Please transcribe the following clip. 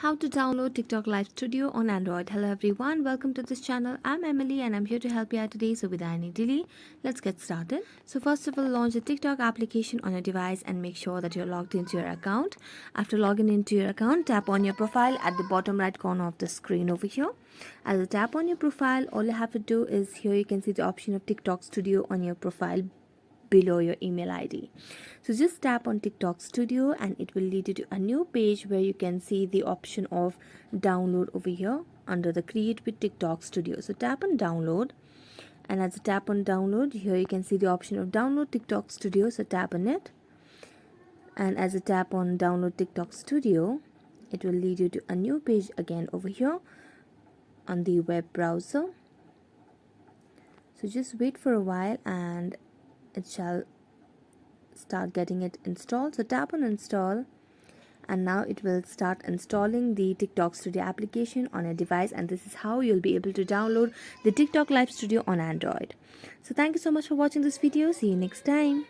How to download TikTok Live Studio on Android. Hello everyone, welcome to this channel. I'm Emily and I'm here to help you out today. So without any delay, let's get started. So first of all, launch the TikTok application on your device and make sure that you're logged into your account. After logging into your account, tap on your profile at the bottom right corner of the screen over here. As you tap on your profile, all you have to do is here you can see the option of TikTok Studio on your profile below your email ID. So just tap on TikTok Studio and it will lead you to a new page where you can see the option of download over here under the Create with TikTok Studio. So tap on download, and as you tap on download, here you can see the option of download TikTok Studio. So tap on it, and as you tap on download TikTok Studio, it will lead you to a new page again over here on the web browser. So just wait for a while and it shall start getting it installed. So tap on install, and now it will start installing the TikTok Studio application on a device, and this is how you'll be able to download the TikTok Live Studio on Android. So thank you so much for watching this video. See you next time.